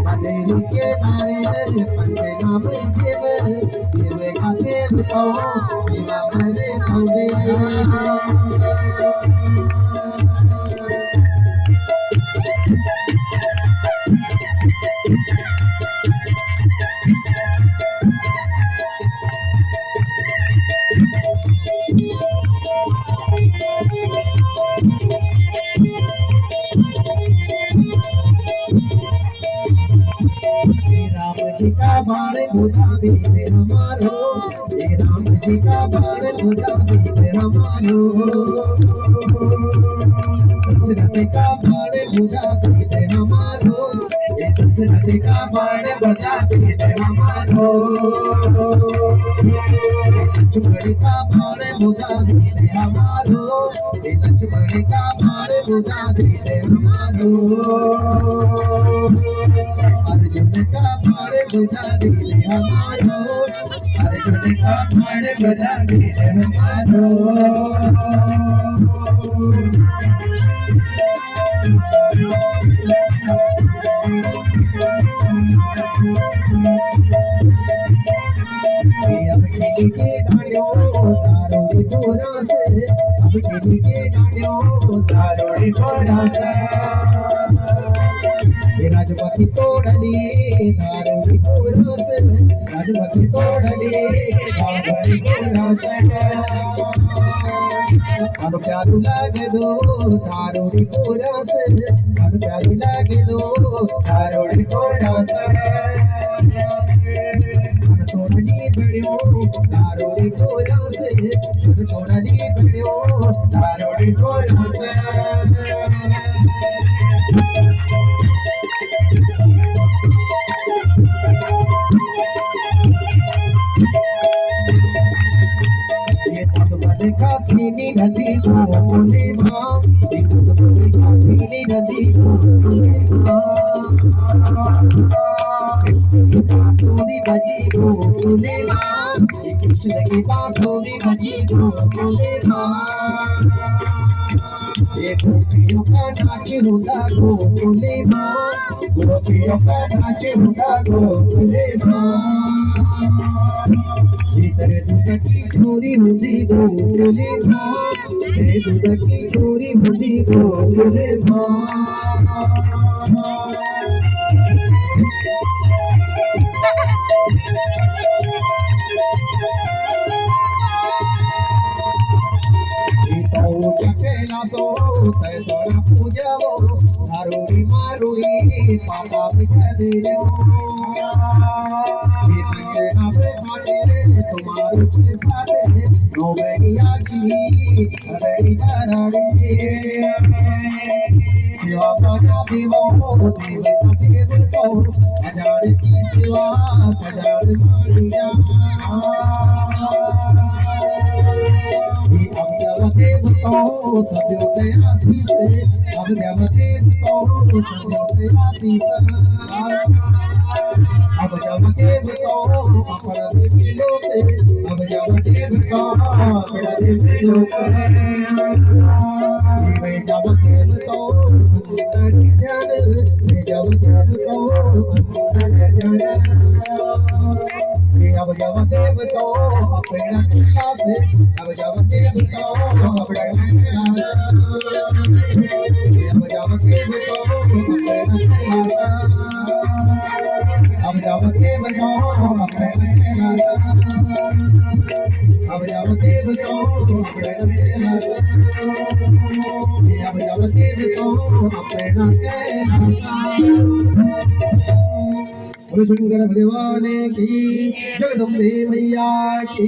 बदली के तारे पंचनाम जीव जीव खाते बताओ जीवा भरे थोड़े जी का बाण बुझा भी मेरा मारो हे राम जी का बाण बुझा भी मेरा मारो दशरथ का बाण बुझा भी मेरा मारो हे दशरथ का बाण बुझा भी मेरा मारो लक्ष्मण का बाण बुझा भी मेरा मारो हे लक्ष्मण का बाण बुझा भी मेरा मारो अर्जुन का बाण बुझा दे हमारो अर्जुन का बाण बुझा दे हमारो अब किसी के डालियों तारों थोड़ा से अब किसी के डालियों तारों थोड़ा सा राजमती तोड़ली धारुड़ी पुरस राजमती तोड़ली धारुड़ी पुरस अब प्यारू लागे दो धारुड़ी पुरस अब प्यारू लागे दो धारुड़ी पुरस तोड़ली बड़ियो धारुड़ी पुरस तोड़ली बड़ियो धारुड़ी पुरस कासिनी नदी को बोले माँ कासिनी नदी को बोले बांसुरी बजी को बोले माँ कृष्ण की बांसुरी बजी को बोले माँ ये गोपियों का नाच होता को बोले माँ गोपियों का नाच होता को बोले माँ तेरे दूध की चोरी मुझी को बोले माँ तेरे दूध की चोरी मुझी को बोले माँ तैसरा पूजा हो दारूड़ी मारूड़ी पापा बिचा दे तुम्हारे साथ नौबेड़िया की अरेड़ी कराड़ी शिवा बजा देवो देव देव को हजार की शिवा हजार मारिया देव को सजो दयासी से अब देव को सजो दयासी से अब जब देव को अपना देव लोके अब जब देव को अपना देव लोके मैं जब देव को तेरी जान मैं जब देव को तेरी जान अब जब देव को अपना पास अब जब देव को अपना अब जब देव को अब जब देव को अब जब देव को अब जब देव को अपना बोलो शंकर भगवान की जगदम्बे मैया की।